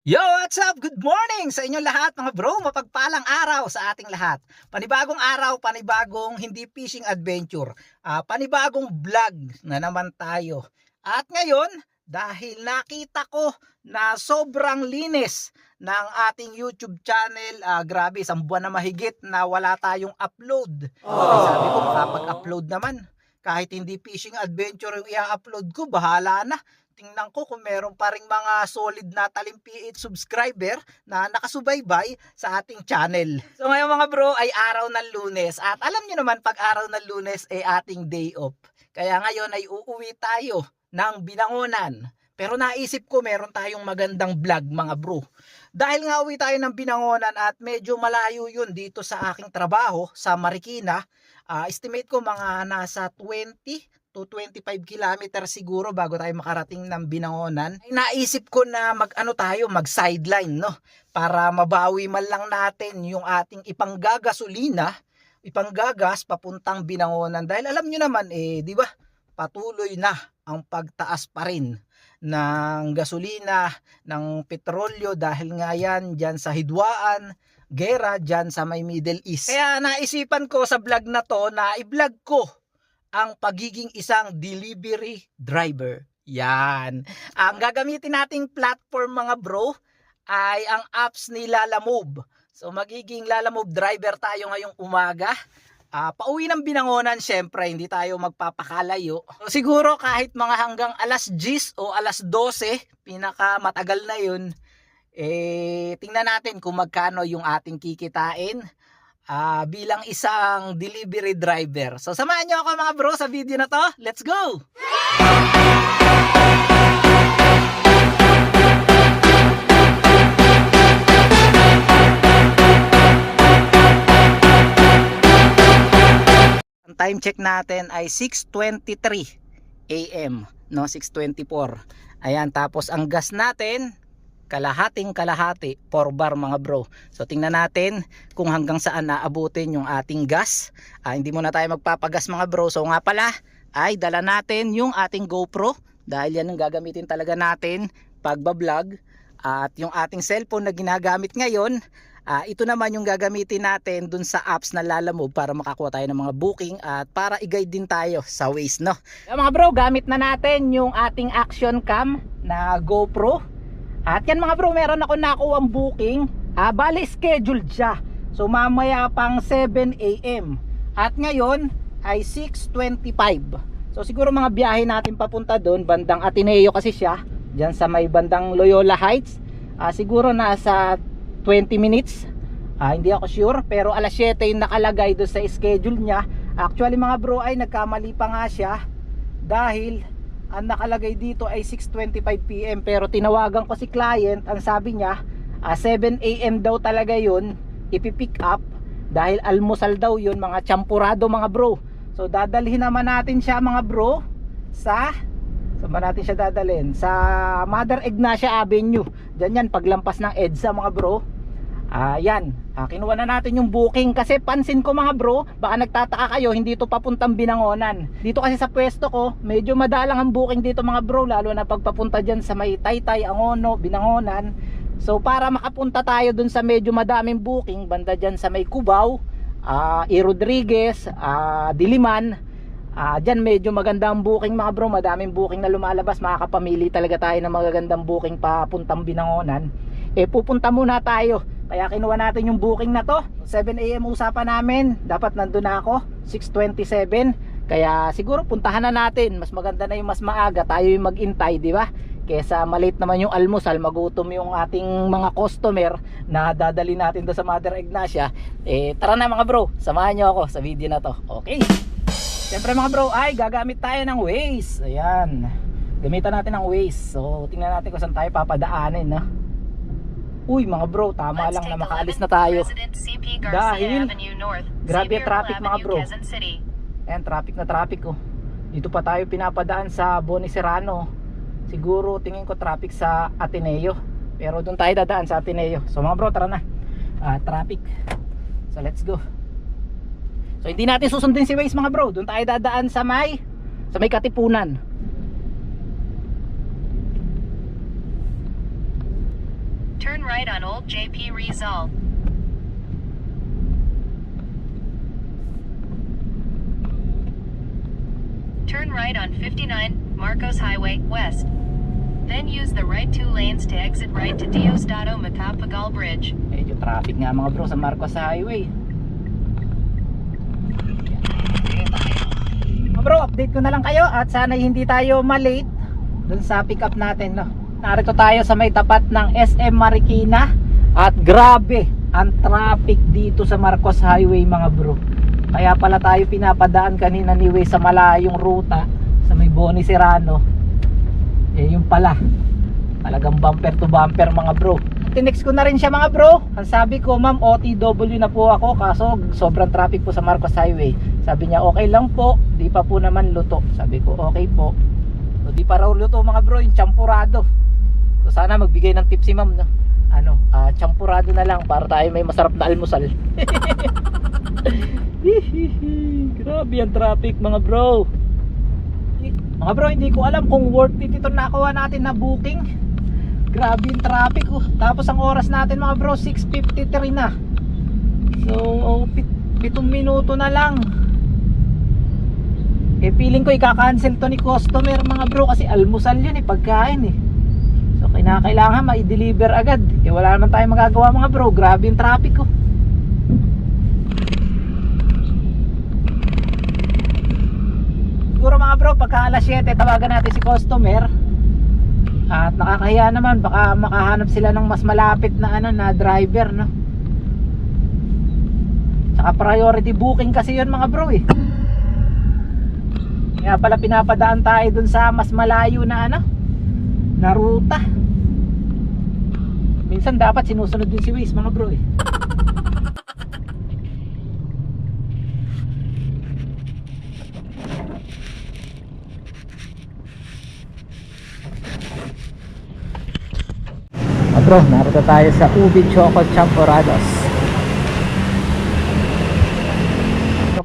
Yo, what's up? Good morning sa inyong lahat mga bro. Mapagpalang araw sa ating lahat. Panibagong araw, panibagong hindi fishing adventure. Panibagong vlog na naman tayo. At ngayon, dahil nakita ko na sobrang linis ng ating YouTube channel, grabe, isang buwan na mahigit na wala tayong upload. Ay, sabi ko, makapag-upload naman. Kahit hindi fishing adventure yung i-upload ko, bahala na. Tingnan ko kung meron pa ring mga solid na Talim-PH subscriber na nakasubaybay sa ating channel. So ngayon mga bro ay araw ng Lunes at alam niyo naman pag araw ng Lunes ay ating day off. Kaya ngayon ay uuwi tayo ng Binangonan. Pero naisip ko meron tayong magandang vlog mga bro. Dahil nga uwi tayo ng Binangonan at medyo malayo yun dito sa aking trabaho sa Marikina. Estimate ko mga nasa 20 to 25 kilometers siguro bago tayo makarating ng Binangonan. Ay naisip ko na mag sideline no para mabawi man lang natin yung ating ipanggagas papuntang Binangonan dahil alam niyo naman di ba? Patuloy na ang pagtaas pa rin ng gasolina, ng petrolyo dahil nga yan dyan sa hidwaan, gera dyan sa may Middle East. Kaya naisipan ko sa vlog na to na i-vlog ko ang pagiging isang delivery driver. Yan. Ang gagamitin nating platform mga bro ay ang apps ni Lalamove. So magiging Lalamove driver tayo ngayong umaga. Pauwi ng Binangonan syempre, hindi tayo magpapakalayo. So, siguro kahit mga hanggang alas 10 o alas 12, pinaka matagal na yun. Tingnan natin kung magkano yung ating kikitain. Bilang isang delivery driver. So samahan nyo ako mga bro sa video na to. Let's go! Ang time check natin ay 6:23 AM, no, 6:24. Ayan, tapos ang gas natin kalahati 4 bar mga bro. So tingnan natin kung hanggang saan naabutin yung ating gas. Hindi muna tayo magpapagas mga bro. So nga pala ay dala natin yung ating GoPro dahil yan ang gagamitin talaga natin pagbablog. At yung ating cellphone na ginagamit ngayon, ito naman yung gagamitin natin dun sa apps na Lalamove para makakuha tayo ng mga booking at para i-guide din tayo sa Waze, no? Kaya mga bro, gamit na natin yung ating action cam na GoPro. At yan mga bro, meron ako nakuha ang booking. Bali scheduled siya. So mamaya pang 7 AM. At ngayon ay 6:25. So siguro mga biyahe natin papunta doon, bandang Ateneo kasi siya, diyan sa may bandang Loyola Heights. Siguro nasa 20 minutes. Hindi ako sure, pero alas 7 yung nakalagay doon sa schedule niya. Actually mga bro ay nagkamali pa nga siya dahil ang nakalagay dito ay 6:25 PM pero tinawagan ko si client, ang sabi niya 7 AM daw talaga yun ipipick up dahil almusal daw yun, mga champurado mga bro. So dadalhin naman natin siya mga bro sa saan ba natin siya dadalhin? Sa Mother Ignacia Avenue, dyan yan paglampas ng EDSA mga bro. Yan, kinuha na natin yung booking kasi pansin ko mga bro, baka nagtataka kayo, hindi to papuntang Binangonan. Dito kasi sa pwesto ko, medyo madalang ang booking dito mga bro, lalo na pagpapunta dyan sa may Taytay, Angono, Binangonan. So para makapunta tayo dun sa medyo madaming booking, banda dyan sa may Cubao, E. Rodriguez, Diliman, dyan medyo magandang booking mga bro, madaming booking na lumalabas, makakapamili talaga tayo ng magagandang booking papuntang Binangonan. Pupunta muna tayo. Kaya kinuha natin yung booking na to. 7 AM usapan namin. Dapat nandun na ako 6:27. Kaya siguro puntahan na natin. Mas maganda na yung mas maaga, tayo yung mag-intay, di ba? Kesa malate naman yung almusal, magutom yung ating mga customer na dadali natin do sa Mother Ignacia. Tara na mga bro, samahan nyo ako sa video na to. Okay. Siyempre mga bro, ay gagamit tayo ng Waze. Ayan. Gamitan natin ng Waze. So tingnan natin kung saan tayo papadaanin, no? Uy mga bro, tama lang na makaalis na tayo dahil grabe traffic mga bro. Ayan, traffic na traffic oh. Dito pa tayo pinapadaan sa Boni Serrano. Siguro tingin ko traffic sa Ateneo, pero doon tayo dadaan sa Ateneo. So mga bro, tara na. Traffic. So let's go. So hindi natin susundin si Waze mga bro. Doon tayo dadaan sa may Katipunan. Turn right on Old JP Rizal. Turn right on 59 Marcos Highway West. Then use the right 2 lanes to exit right to Diosdado Macapagal Bridge. Medyo traffic nga mga bro sa Marcos Highway. Mga bro, update ko na lang kayo at sana hindi tayo malate dun sa pick up natin, no? Narito tayo sa may tapat ng SM Marikina at grabe ang traffic dito sa Marcos Highway mga bro. Kaya pala tayo pinapadaan kanina ni Way sa malayong ruta sa may Boni Serrano. Yung pala talagang bumper to bumper mga bro. Tinext ko na rin siya mga bro. Ang sabi ko, ma'am, OTW na po ako kaso sobrang traffic po sa Marcos Highway. Sabi niya okay lang po, di pa po naman luto. Sabi ko okay po. So, di pa raw luto mga bro, yung champurado. So sana magbigay ng tip si ma'am, no? Champurado na lang para tayo may masarap na almusal. Grabe ang traffic mga bro. Mga bro, hindi ko alam kung worth it ito nakuha natin na booking. Grabe yung traffic Tapos ang oras natin mga bro 6:53 na. So 7 minuto na lang. Feeling ko ika-cancel to ni customer mga bro kasi almusal yun pagkain So kailangan ma-deliver agad. Wala naman tayong magagawa mga bro. Grabe yung traffic Siguro mga bro, pagka alas 7 tawagan natin si customer. At nakakahiya naman, baka makahanap sila ng mas malapit na na driver, no? Saka priority booking kasi yun mga bro Kaya pala pinapadaan tayo dun sa mas malayo na na ruta. Minsan dapat sinusunod din si Waze mga bro Bro, narito tayo sa Ubi Choco Champorados.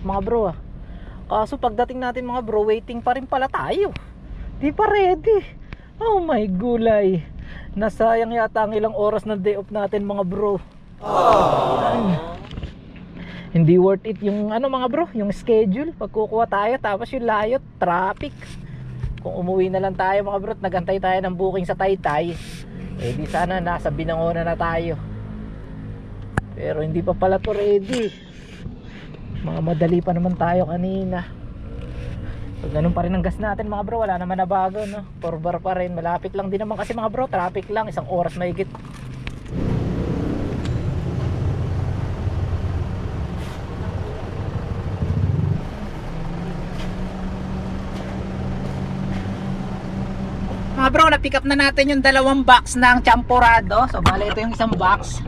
Mga bro kaso pagdating natin mga bro, waiting pa rin pala tayo. Di pa ready. Oh my gulay. Nasayang yata ang ilang oras ng day off natin mga bro. Hindi worth it yung mga bro, yung schedule. Pagkukuha tayo tapos yung layot, traffic. Kung umuwi na lang tayo mga bro at nagantay tayo ng booking sa Taytay, di sana nasa Binangonan na tayo. Pero hindi pa pala to ready. Mga madali pa naman tayo kanina. So ganun pa rin ang gas natin mga bro, wala naman na bago, no? 4 bar pa rin, malapit lang din naman kasi mga bro, traffic lang, 1 oras mahigit. Mga bro, na-pick up na natin yung 2 box ng champurado. So bale ito yung isang box.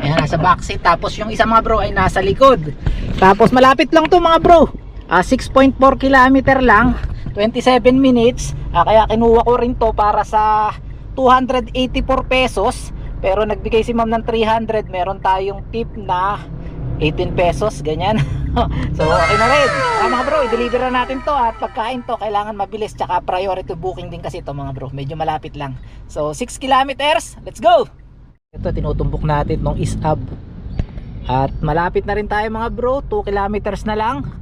Ayan, nasa box seat. Tapos yung isang mga bro ay nasa likod. Tapos malapit lang to mga bro. 6.4 kilometer lang, 27 minutes. Kaya kinuha ko rin to para sa 284 pesos. Pero nagbigay si ma'am ng 300. Meron tayong tip na 18 pesos, ganyan. So okay na rin. Mga bro, i-deliver na natin to. At pagkain to, kailangan mabilis. Tsaka priority booking din kasi to mga bro. Medyo malapit lang. So 6 kilometers, let's go. Ito, tinutumbok natin nung ISAB. At malapit na rin tayo mga bro, 2 kilometers na lang.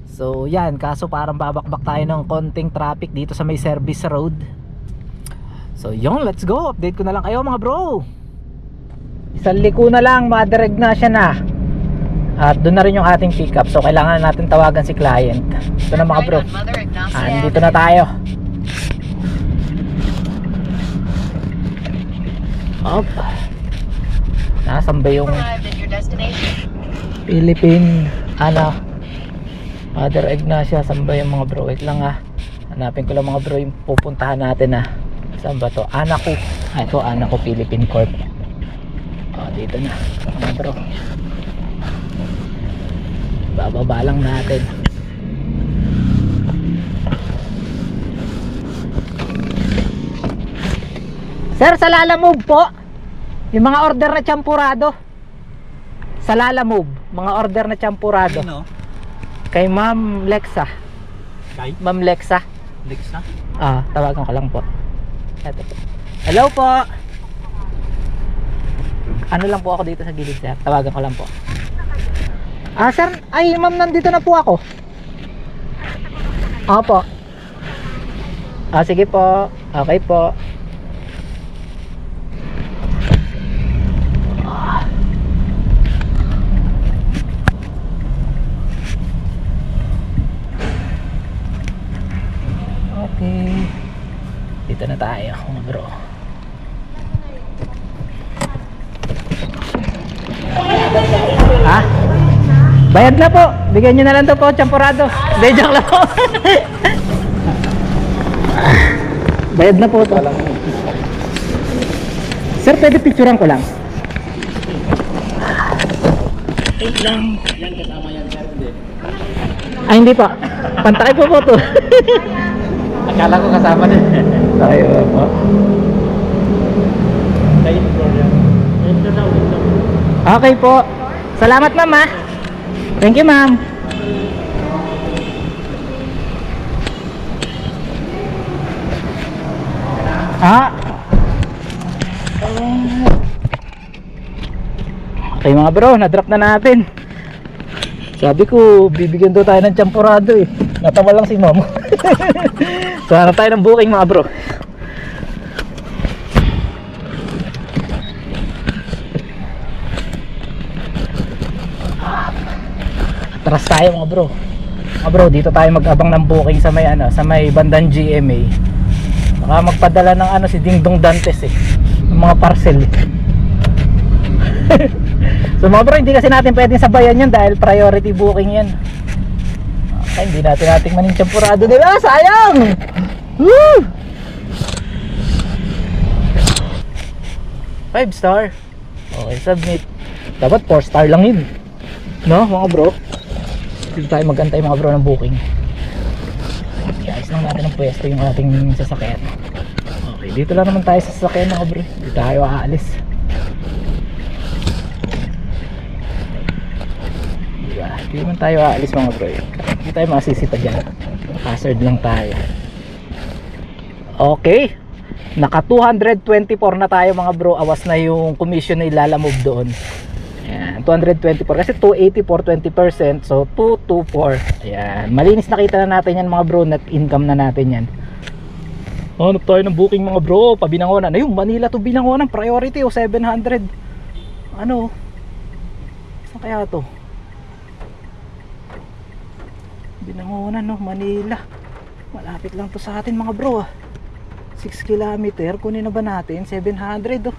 So yan, kaso parang babakbak tayo ng konting traffic dito sa may service road. So yun, let's go. Update ko na lang kayo mga bro. Isang liko na lang, madirect na siya na. At doon na rin yung ating pick up. So kailangan natin tawagan si client. Ito na mga bro. Dito na tayo. Up. Nasaan ba yung Philippine Mother Ignacia? Saan ba yung mga bro? Wait lang hanapin ko lang mga bro yung pupuntahan natin Saan ba to? Anaco. Ito Anaco Philippine Corp. Dito na mga bro. Bababa lang natin. Sir, sa Lalamove po, yung mga order na champurado. Sa Lalamove, mga order na champurado. Ano? Kay Ma'am Lexa. Kay? Ma'am Lexa. Lexa? Tawagan ko lang po. Ito po. Hello po. Ano lang po ako dito sa gilid, sir. Tawagan ko lang po. Ah, sir, ay ma'am, nandito na po ako. Opo. Ah, sige po. Okay po. Okay. Dito na tayo, mga bro. Ha? Bayad na po. Bigyan nyo na lang to po, champurado. Hindi, joke lang po. Bayad na po to. Sir, pwede picturean ko lang. Wait lang. Yan kasama yan, sir. Ay, hindi pa. Pantay po po to. Akala ko kasama din. Tayo po. Okay po. Salamat, ma'am, ha. Thank you, ma'am. Okay mga bro, na-drop na natin. Sabi ko, bibigyan daw tayo ng champurado eh. Natawa lang si ma'am. So ano tayo ng booking mga bro. Atras tayo mga bro. Mga bro, dito tayo mag-abang ng booking sa may sa may bandang GMA. Baka magpadala ng si Ding Dong Dantes eh. Ng mga parcel. So mga bro, hindi kasi natin pwedeng sabayan yun dahil priority booking yan. Okay, hindi natin maning champurado nila. Sayang! Woo! 5 star. Okay, submit. Dapat 4 star lang yun. No, mga bro? Dito tayo magantay mga bro ng booking. Ayos lang natin ang pwesto yung ating sasakyan. Okay, dito lang naman tayo sa sasakyan mga bro. Dito tayo aalis. Hindi naman tayo aalis mga bro. Hindi tayo masisita dyan. Hazard lang tayo. Okay, naka 224 na tayo mga bro. Awas na yung commission na ilalamove doon. Ayan, 224 kasi 284 20%, so 224. Ayan, malinis nakita na natin yan mga bro. Net income na natin yan. Hanap tayo ng booking mga bro. Pabinangonan. Ayun, Manila to Binangonan. Priority o 700. Ano? Saan kaya to? Binangonan no, Manila. Malapit lang to sa atin mga bro. 6 km. Kunin na ba natin? 700 oh.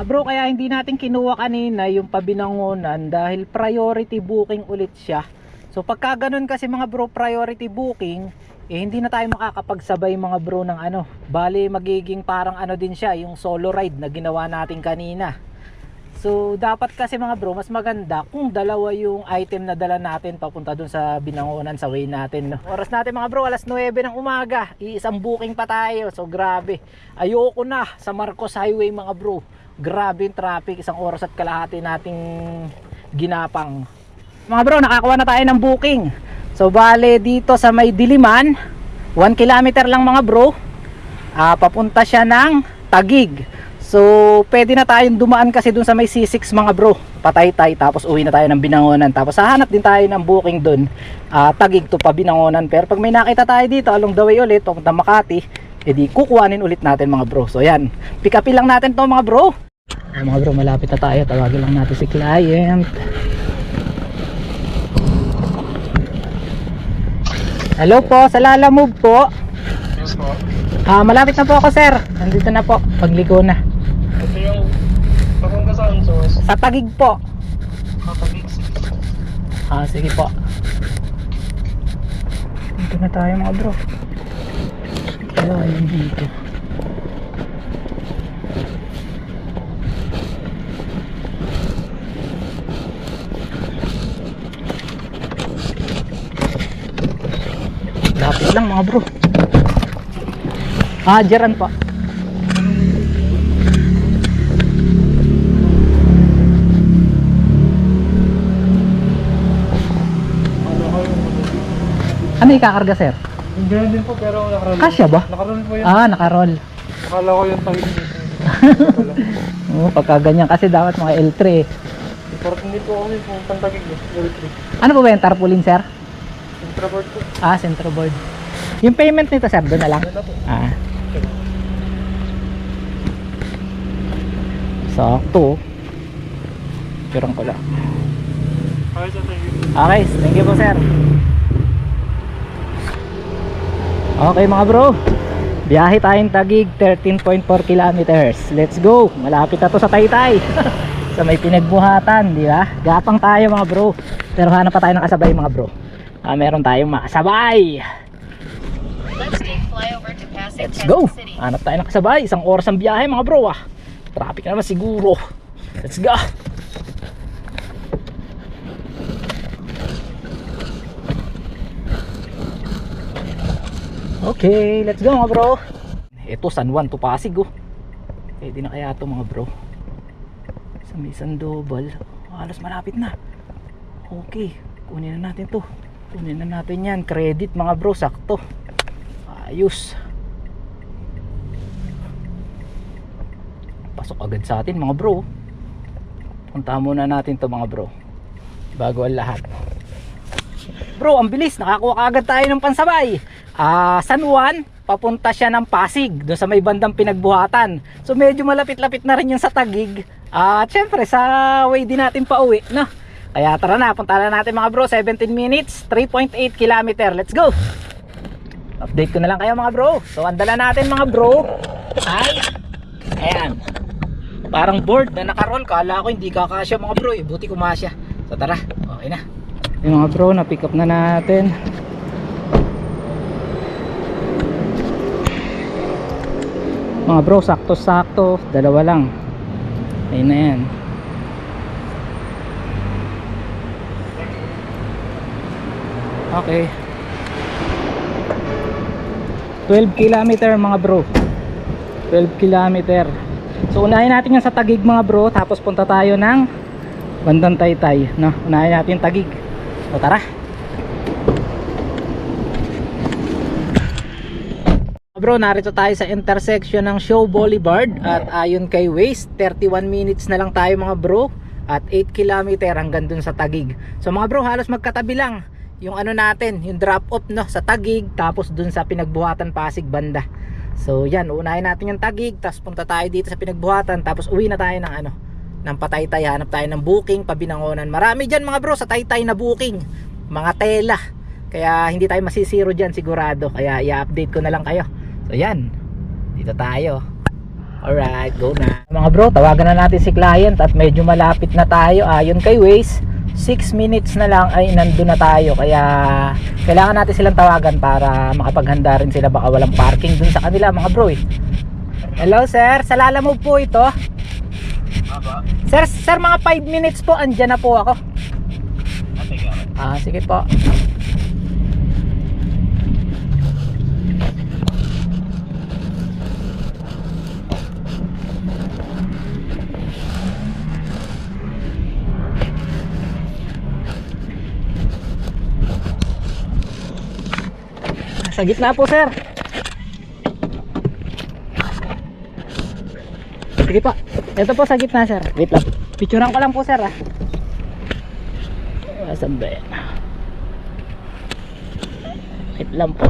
Bro, kaya hindi natin kinuha kanina yung Pabinangonan dahil priority booking ulit siya. So pagka ganun kasi mga bro, priority booking, hindi na tayo makakapagsabay mga bro ng bali magiging parang din siya, yung solo ride na ginawa natin kanina. So dapat kasi mga bro, mas maganda kung dalawa yung item na dala natin papunta dun sa Binangonan sa way natin, no? Oras natin mga bro, alas 9 ng umaga. Iisang booking pa tayo. So grabe. Ayoko na sa Marcos Highway mga bro. Grabe yung traffic. Isang oras at kalahati nating ginapang. Mga bro, nakakuha na tayo ng booking. So bale dito sa may Diliman, 1 kilometer lang mga bro. Papunta siya ng Taguig. So pwede na tayong dumaan kasi dun sa may C6 mga bro, Pataytay, tapos uwi na tayo ng Binangonan. Tapos hahanap din tayo ng booking dun, Taguig to pa Binangonan. Pero pag may nakita tayo dito along the way ulit papunta Makati, edi kukuhanin ulit natin mga bro. So yan, pick up lang natin to mga bro. Mga bro, malapit na tayo. Tawagin lang natin si client. Hello po, sa Lalamove po. Yes po. Malapit na po ako sir. Nandito na po, pagliko na. Ito yung papunta saan? Sa Taguig po. Kapagig 6. Sige po. Dito na tayo mga bro. Ayun dito. Lapit lang mga bro. Diyan pa. Ano ikakarga sir? Yung ganyan din po pero nakaroll. Kasya ba? Nakaroll po yun. Nakaroll. Akala ko yung tawid dito. Oo, pagka ganyan kasi dapat mga L3 eh. Parang hindi po kami kung pantagig eh. L3. Ano po ba yung tarpaulin, sir? Introvert po. Ah, centerboard. Yung payment nito, sir, doon na lang? Ano na po? Ah. Sakto. Pirang ko lang. Okay, so thank you. Okay, thank you po, sir. Okay mga bro, biyahe tayong Taguig, 13.4 kilometers. Let's go, malapit na to sa Taytay. Sa may pinagbuhatan, di ba? Gapang tayo mga bro, pero hanap pa tayo ng kasabay mga bro. Meron tayong makasabay. Let's take flyover to Pasig, Let's go, Quezon City. hanap tayo ng kasabay. Isang oras ang biyahe mga bro ah. Traffic naman siguro. Let's go. Okay, let's go mga bro. Ito San Juan to Pasig oh. Pwede na kaya ito mga bro. Sa may Sandoval, halos malapit na. Okay, kunin na natin to. Kunin na natin yan. Credit mga bro, sakto. Ayos. Pasok agad sa atin mga bro. Punta muna natin to mga bro, bago ang lahat. Bro, ang bilis, nakakuha kaagad tayo ng pansabay. San Juan, papunta siya ng Pasig, doon sa may bandang pinagbuhatan. So medyo malapit-lapit na rin yung sa Taguig. At syempre sa way din natin pa uwi, no? Kaya tara na, punta na natin mga bro. 17 minutes, 3.8 kilometer. Let's go. Update ko na lang kayo mga bro. So ang dala natin mga bro ay ayan, parang board na nakaroll. Kala ko hindi kakasya mga bro, buti kumasya. So tara, okay na. Yung mga bro, na pick up na natin. Mga bro, sakto-sakto, dalawa lang. Ayun na yan. Okay. 12 kilometer mga bro. 12 kilometer. So unahin natin yan sa Taguig mga bro, tapos punta tayo ng bandang Taytay, no? Unahin natin yung Taguig. So tara. Bro, narito tayo sa intersection ng Show Boulevard at ayon kay Waze, 31 minutes na lang tayo mga bro at 8 kilometer hanggang dun sa Taguig. So mga bro, halos magkatabi lang yung ano natin, yung drop off no, sa Taguig tapos dun sa pinagbuhatan Pasig banda. So yan, unahin natin yung Taguig, tapos punta tayo dito sa pinagbuhatan, tapos uwi na tayo ng ano, ng Pataytay. Hanap tayo ng booking pabinangonan. Marami dyan mga bro sa Taytay na booking, mga tela, kaya hindi tayo masisiro dyan sigurado. Kaya i-update ko na lang kayo. So yan, dito tayo. Alright, go na. Mga bro, tawagan na natin si client at medyo malapit na tayo. Ayon kay Waze, 6 minutes na lang ay nandun na tayo. Kaya kailangan natin silang tawagan para makapaghanda rin sila, baka walang parking dun sa kanila mga bro eh. Hello sir, sa Lalamove po ito. Sir, mga 5 minutes po, andyan na po ako. Sige po. Sa gitna po sir. Sige po. Ito po sa gitna sir. Wait lang. Picturean ko lang po sir ah. Asan ba yan? Wait lang po.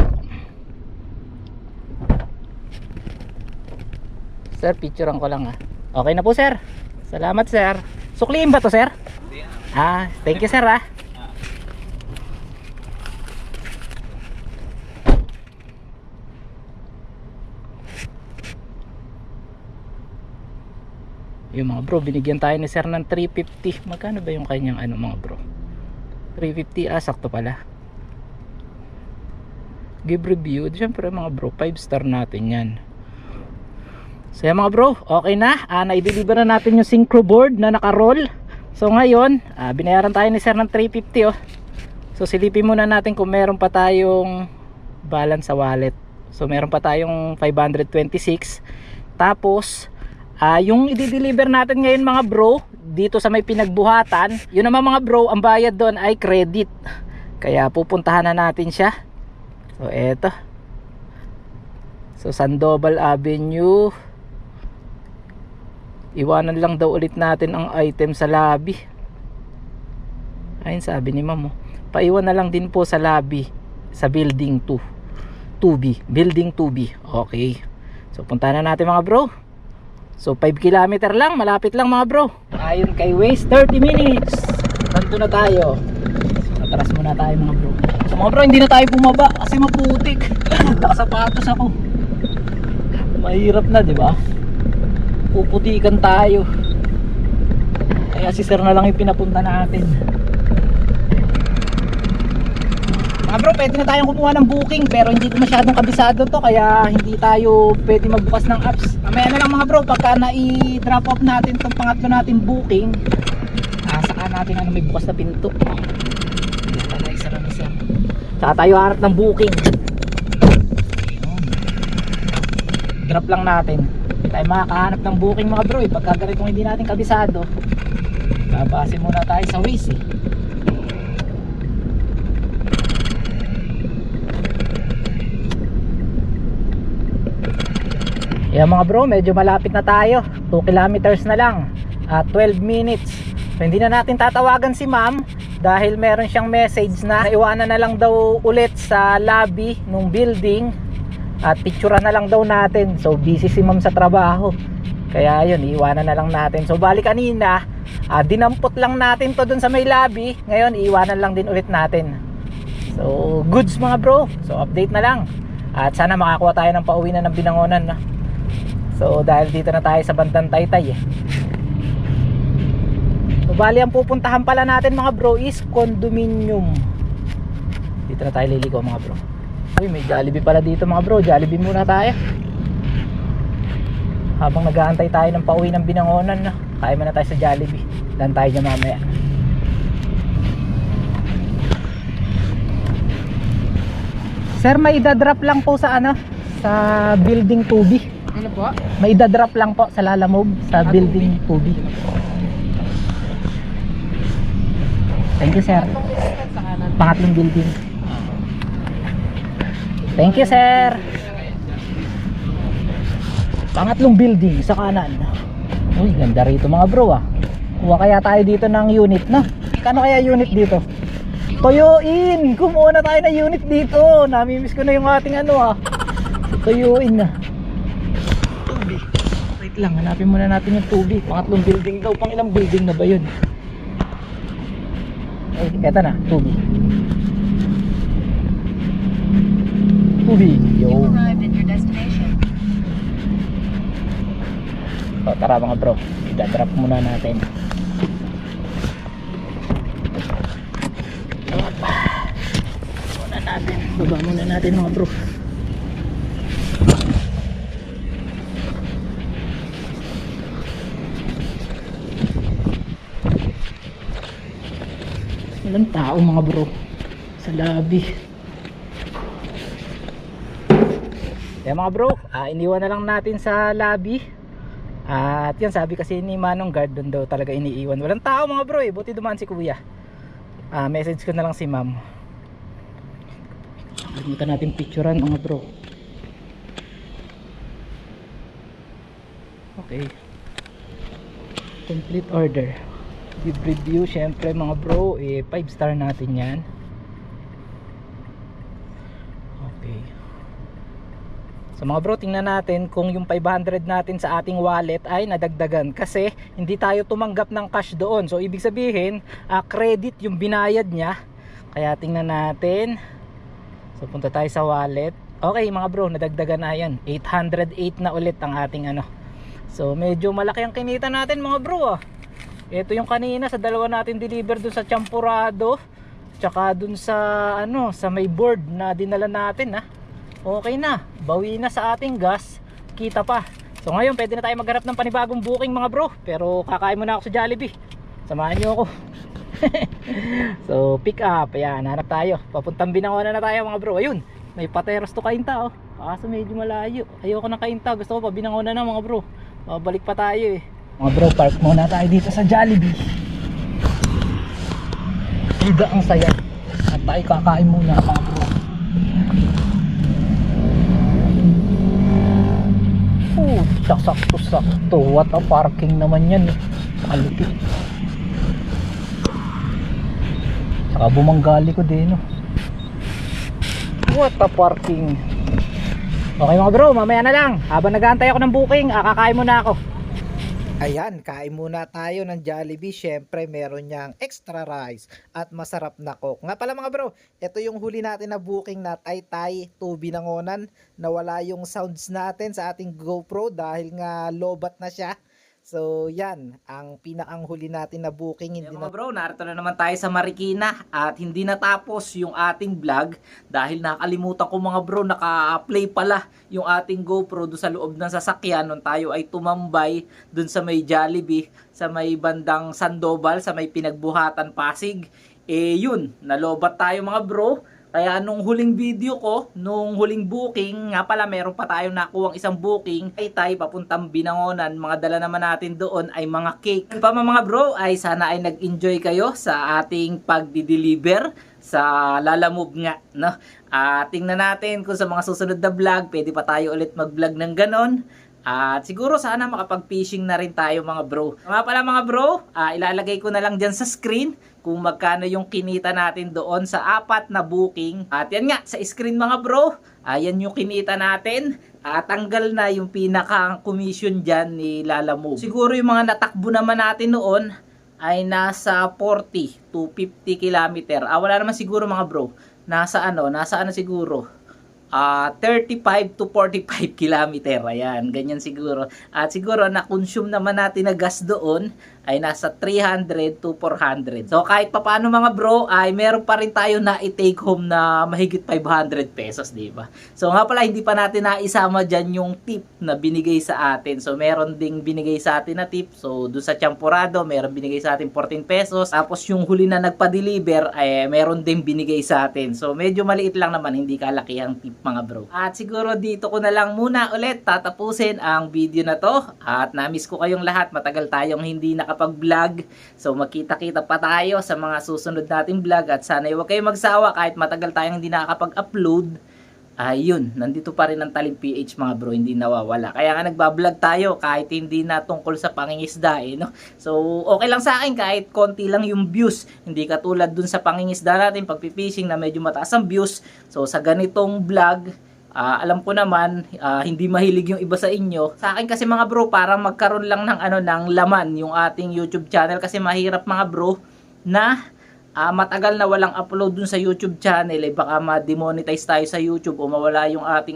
Sir, picturean ko lang ah. Okay na po sir. Salamat sir. Sukliin ba to sir? Thank you sir ah. Yung mga bro, binigyan tayo ni sir ng 350. Magkano ba yung kanyang ano mga bro? 350, sakto pala. Give review. Siyempre mga bro, 5 star natin yan. So yan mga bro, okay na. Na-deliver na natin yung synchro board na naka-roll. So ngayon, binayaran tayo ni sir ng 350 oh. So silipin muna natin kung meron pa tayong balance sa wallet. So meron pa tayong 526. Tapos yung i-deliver natin ngayon mga bro dito sa may pinagbuhatan, yun naman mga bro, ang bayad doon ay credit. Kaya pupuntahan na natin siya. So eto. So Sandoval Avenue, Iwanan lang daw ulit natin ang item sa lobby. Ayun sabi ni ma'am, paiwan na lang din po sa lobby sa building 2B, building 2B. Okay, so punta na natin mga bro. So 5 kilometer lang, malapit lang mga bro. Ayon kay Waze, 30 minutes. Nandito na tayo. So atras muna tayo mga bro. So mga bro, hindi na tayo bumaba kasi maputik. Nakasapatos ako. Mahirap na, di ba? Puputikan tayo. Kaya si sir na lang yung pinapunta natin. Mga bro, pwede na tayong kumuha ng booking, pero hindi ko masyadong kabisado to, kaya hindi tayo pwede magbukas ng apps. Mamaya na lang mga bro, pagka na-i-drop off natin itong pangatlo natin booking, saka natin may bukas na pinto. Isara na siya. Saka tayo harap ng booking. Drop lang natin. Tayo makakahanap ng booking mga bro, pagka ganitong hindi natin kabisado, babase muna tayo sa Waze eh. Yan mga bro, medyo malapit na tayo. 2 kilometers na lang at 12 minutes. So hindi na natin tatawagan si ma'am dahil meron siyang message na iwanan na lang daw ulit sa lobby nung building at picturean na lang daw natin. So busy si ma'am sa trabaho, kaya yun, iwanan na lang natin. So bali kanina, dinampot lang natin to dun sa may lobby. Ngayon iwanan lang din ulit natin. So goods mga bro, so update na lang. At sana makakuha tayo ng pauwi na ng Binangonan na. So dahil dito na tayo sa bandang Taytay eh. So bali ang pupuntahan pala natin mga bro is condominium. Dito na tayo liliko mga bro. Uy, may Jollibee pala dito mga bro. Jollibee muna tayo habang nag-aantay tayo ng pauwi ng Binangonan na. Kaya muna tayo sa Jollibee, dan tayo dyan mamaya. Sir, may idadrop lang po sa ano, sa building 2B. Ano po? May idadrop lang po sa Lalamove sa building 2B. Thank you sir. Pangatlong building. Thank you sir. Pangatlong building sa kanan. Uy, ganda rito mga bro ah. Kuha kaya tayo dito ng unit na. Kano kaya unit dito? Toyoin! Kumuha na tayo ng unit dito. Namimiss ko na yung ating ano ah. Toyoin na. Wait lang, hanapin muna natin yung 2B. Pangatlong building daw. Pang ilang building na ba yun? Ay, eto na, 2B. 2B. Yo. You've arrived at your destination. So, tara mga bro, i-drop muna natin. Baba muna natin mga bro. Walang tao mga bro sa lobby. Kaya mga bro, iniwan na lang natin sa lobby. At yun, sabi kasi ni Manong guard, doon daw talaga iniiwan. Walang tao mga bro eh, buti dumaan si kuya. Message ko na lang si ma'am. Kalimutan natin picturean mga bro. Okay, complete order. Give review, syempre mga bro, 5 star natin yan. Okay. So mga bro, tingnan natin kung yung 500 natin sa ating wallet ay nadagdagan, kasi hindi tayo tumanggap ng cash doon. So ibig sabihin, credit yung binayad niya. Kaya tingnan natin. So punta tayo sa wallet. Okay mga bro, nadagdagan na yan. 808 na ulit ang ating ano. So medyo malaki ang kinita natin mga bro ah. Ito yung kanina sa dalawa natin deliver dun sa Champurado, tsaka dun sa ano, sa may board na dinala natin ah. Okay na, bawi na sa ating gas, kita pa. So ngayon pwede na tayo maghanap ng panibagong booking mga bro. Pero kakain muna ako sa Jollibee, samahan nyo ako. So pick up, ayan, hanap tayo. Papuntang Binangonan na tayo mga bro. Ayun, may Pateros to Cainta oh. Kaso medyo malayo, ayoko ng Cainta, gusto ko pa Binangonan na mga bro. Babalik pa tayo eh. Mga bro, park muna tayo dito sa Jollibee. Higa ang saya. At tayo kakain muna mga bro. sakto. What a parking naman yan eh. Kalupit. Saka bumanggali ko din, no? What a parking. Okay mga bro, mamaya na lang. Habang nag-aantay ako ng booking, kakain muna ako. Ayan, kain muna tayo ng Jollibee. Syempre, meron niyang extra rice at masarap na coke. Nga pala mga bro, ito yung huli natin na booking na Taytay to Binangonan. Nawala yung sounds natin sa ating GoPro dahil nga lobat na siya. So yan, ang pinakang huli natin na booking. Hindi mga bro, narito na naman tayo sa Marikina at hindi natapos yung ating vlog dahil nakalimutan ko mga bro, naka-play pala yung ating GoPro doon sa loob ng sasakyan nung tayo ay tumambay doon sa may Jollibee, sa may bandang Sandoval, sa may Pinagbuhatan, Pasig. Eh yun, nalobat tayo mga bro. Kaya nung huling video ko, nung huling booking, nga pala meron pa tayong nakuwang isang booking, ay tayo papuntang Binangonan. Mga dala naman natin doon ay mga cake. Pa mga bro, ay sana ay nag-enjoy kayo sa ating pagdi-deliver sa Lalamove nga, no? Tingnan natin kung sa mga susunod na vlog, pwede pa tayo ulit mag-vlog ng ganon. At siguro sana makapag-fishing na rin tayo mga bro. Nga pala mga bro, ilalagay ko na lang dyan sa screen kung magkano yung kinita natin doon sa 4 na booking. At yan nga, sa screen mga bro, yan yung kinita natin. Tanggal na yung pinakang commission dyan ni Lalamove. Siguro yung mga natakbo naman natin noon ay nasa 40 to 50 kilometer. Wala naman siguro mga bro. Nasa ano siguro? 35 to 45 kilometer. Ayan, ganyan siguro. At siguro na-consume naman natin na gas doon ay nasa 300 to 400. So kahit papaano mga bro, ay meron pa rin tayo na i-take home na mahigit 500 pesos, di ba? So nga pala, hindi pa natin naisama dyan yung tip na binigay sa atin. So meron ding binigay sa atin na tip. So doon sa Champurado, meron binigay sa atin 14 pesos. Tapos yung huli na nagpa-deliver, ay meron ding binigay sa atin. So medyo maliit lang naman, hindi kalaki ang tip mga bro. At siguro dito ko na lang muna ulit tatapusin ang video na to. At na-miss ko kayong lahat. Matagal tayong hindi nakapag-vlog. So magkita-kita pa tayo sa mga susunod nating vlog. At sana huwag kayong magsawa kahit matagal tayong hindi nakakapag-upload. Ayun, nandito pa rin ang Talim PH mga bro, hindi nawawala. Kaya nga nagbablog tayo kahit hindi na tungkol sa pangingisda no? So okay lang sa akin kahit konti lang yung views. Hindi katulad dun sa pangingisda natin, pagpipishing na medyo mataas ang views. So sa ganitong vlog, alam ko naman hindi mahilig yung iba sa inyo. Sa akin kasi mga bro, parang magkaroon lang ng ng laman yung ating YouTube channel kasi mahirap mga bro na matagal na walang upload dun sa YouTube channel, baka ma-demonetize tayo sa YouTube o mawala yung ating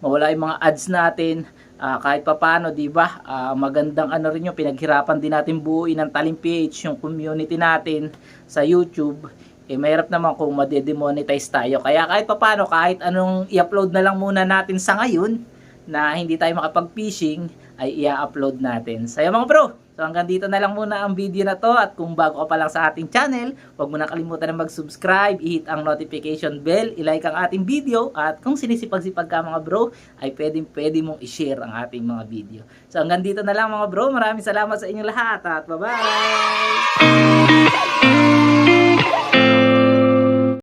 mawala yung mga ads natin. Kahit papaano, di ba? Magandang rin yung pinaghirapan din natin buuin ng Talim PH, yung community natin sa YouTube. Mahirap naman kung ma-demonetize tayo. Kaya kahit papaano, kahit anong i-upload na lang muna natin sa ngayon na hindi tayo makapag-fishing, ay i-upload natin. Saya mga bro! So hanggang dito na lang muna ang video na to, at kung bago ka pa lang sa ating channel, huwag mo na kalimutan na mag-subscribe, i-hit ang notification bell, i-like ang ating video, at kung sinisipag-sipag ka mga bro, ay pwede mong i-share ang ating mga video. So hanggang dito na lang mga bro, maraming salamat sa inyong lahat at bye-bye!